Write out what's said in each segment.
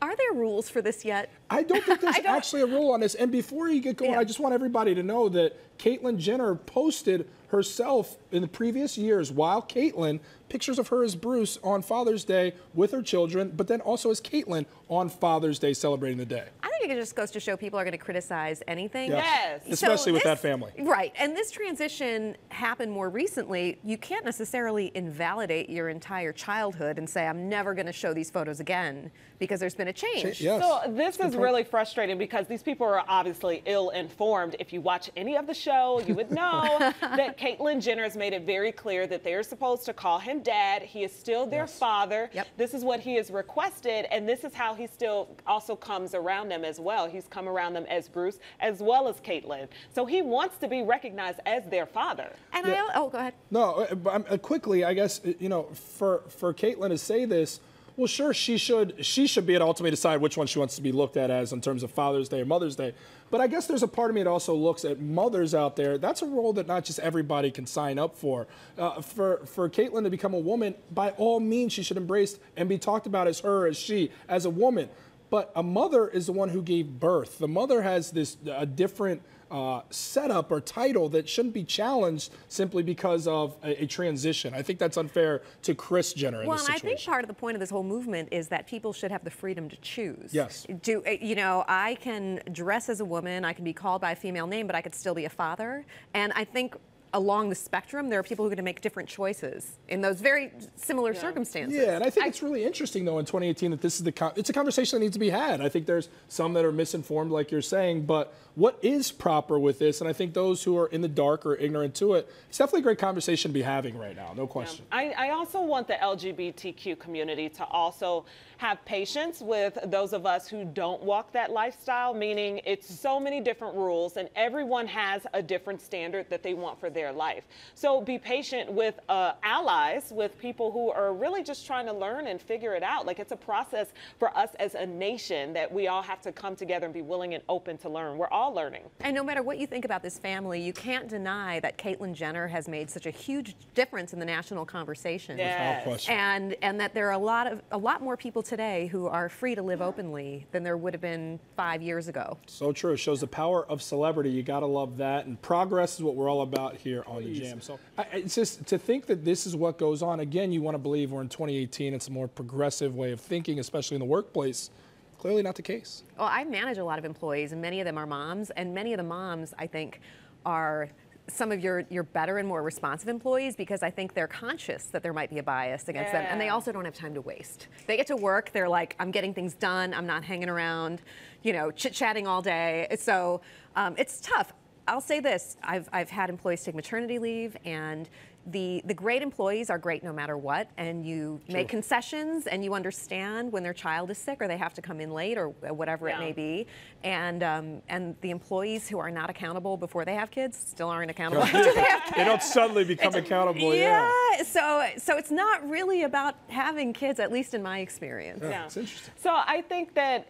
are there rules for this yet? I don't think there's actually a rule on this. And before you get going, I just want everybody to know that Caitlyn Jenner posted herself in the previous years, while Caitlyn, pictures of her as Bruce on Father's Day with her children, but then also as Caitlyn on Father's Day celebrating the day. I think it just goes to show people are going to criticize anything. Yes. Especially with that family. Right. And this transition happened more recently. You can't necessarily invalidate your entire childhood and say, I'm never going to show these photos again because there's been a change. Yes. So this is really frustrating because these people are obviously ill-informed. If you watch any of the show, you would know that Caitlyn Jenner has made it very clear that they're supposed to call him dad. He is still their father. Yep. This is what he has requested, and this is how he still also comes around them as well. He's come around them as Bruce as well as Caitlyn. So he wants to be recognized as their father. And go ahead. No, but quickly, I guess, you know, for Caitlyn to say this, well, sure, she should be able to ultimately decide which one she wants to be looked at as in terms of Father's Day or Mother's Day. But I guess there's a part of me that also looks at mothers out there. That's a role that not just everybody can sign up for. For Caitlyn to become a woman, by all means, she should embrace and be talked about as her, as she, as a woman. But a mother is the one who gave birth. The mother has this a different setup or title that shouldn't be challenged simply because of a transition. I think that's unfair to Kris Jenner in this situation. Well, I think part of the point of this whole movement is that people should have the freedom to choose. Yes. You know, I can dress as a woman, I can be called by a female name, but I could still be a father. And I think along the spectrum, there are people who are going to make different choices in those very similar circumstances. Yeah, and I think it's really interesting, though, in 2018 that this is it's a conversation that needs to be had. I think there's some that are misinformed, like you're saying, but what is proper with this? And I think those who are in the dark or ignorant to it, it's definitely a great conversation to be having right now, no question. Yeah. I also want the LGBTQ community to also have patience with those of us who don't walk that lifestyle, meaning it's so many different rules and everyone has a different standard that they want for their life. So be patient with allies, with people who are really just trying to learn and figure it out. Like, it's a process for us as a nation that we all have to come together and be willing and open to learn. We're all learning. And no matter what you think about this family, you can't deny that Caitlyn Jenner has made such a huge difference in the national conversation. Yes. Without question. And that there are a lot more people today who are free to live openly than there would have been 5 years ago. So true. It shows the power of celebrity. You got to love that. And progress is what we're all about here on The Jam. So it's just to think that this is what goes on. Again, you want to believe we're in 2018. It's a more progressive way of thinking, especially in the workplace. Clearly not the case. Well, I manage a lot of employees, and many of them are moms. And many of the moms, I think, are some of your better and more responsive employees, because I think they're conscious that there might be a bias against them, and they also don't have time to waste. They get to work, they're like, I'm getting things done, I'm not hanging around, you know, chit-chatting all day. So it's tough. I'll say this, I've had employees take maternity leave, and the great employees are great no matter what, and you make concessions and you understand when their child is sick or they have to come in late or whatever it may be, and the employees who are not accountable before they have kids still aren't accountable after they have kids. They don't suddenly become accountable. So it's not really about having kids, at least in my experience. Yeah, it's interesting. So I think that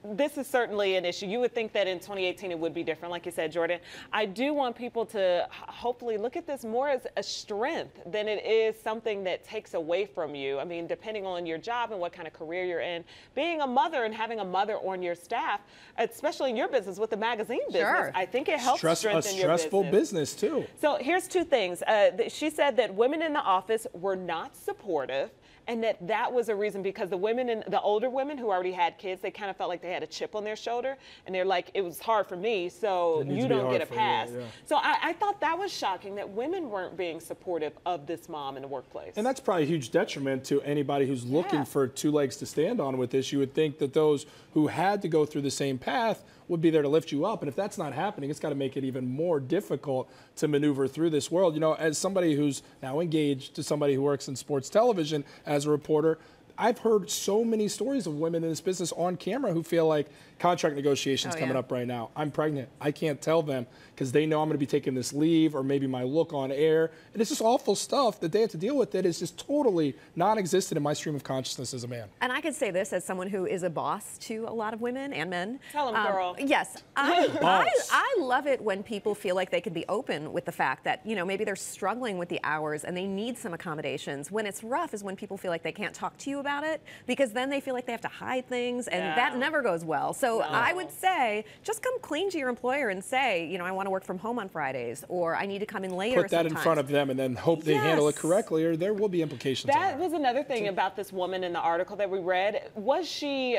this is certainly an issue. You would think that in 2018 it would be different, like you said, Jordan. I do want people to hopefully look at this more as a strength than it is something that takes away from you. I mean, depending on your job and what kind of career you're in, being a mother and having a mother on your staff, especially in your business with the magazine business, I think it helps strengthen your business. A stressful business, too. So here's two things. She said that women in the office were not supportive, and that was a reason because the older women who already had kids, they kind of felt like they had a chip on their shoulder, and they're like, it was hard for me, so you don't get a pass. So I thought that was shocking that women weren't being supportive of this mom in the workplace. And that's probably a huge detriment to anybody who's looking for two legs to stand on with this. You would think that those who had to go through the same path would be there to lift you up. And if that's not happening, it's got to make it even more difficult to maneuver through this world. You know, as somebody who's now engaged to somebody who works in sports television as a reporter, I've heard so many stories of women in this business on camera who feel like contract negotiations coming up right now. I'm pregnant. I can't tell them because they know I'm going to be taking this leave or maybe my look on air. And it's just awful stuff that they have to deal with that is just totally non-existent in my stream of consciousness as a man. And I could say this as someone who is a boss to a lot of women and men. Tell them, girl. Yes. I love it when people feel like they can be open with the fact that, you know, maybe they're struggling with the hours and they need some accommodations. When it's rough is when people feel like they can't talk to you about it, because then they feel like they have to hide things, and Yeah. that never goes well. So No. I would say just come clean to your employer and say, I want to work from home on Fridays, or I need to come in later. Put that in front of them and then hope they handle it Yes. correctly, or there will be implications. on That was another thing about this woman in the article that we read. Was she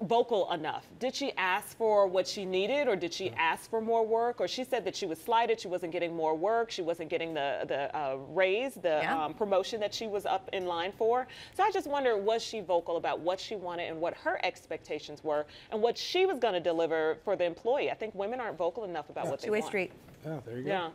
vocal enough? Did she ask for what she needed, or did she ask for more work? Or she said that she was slighted, she wasn't getting more work, she wasn't getting the raise, the promotion that she was up in line for. So I just wonder, was she vocal about what she wanted and what her expectations were and what she was going to deliver for the employee? I think women aren't vocal enough about what they Two-way want. street. Yeah, there you go. Yeah.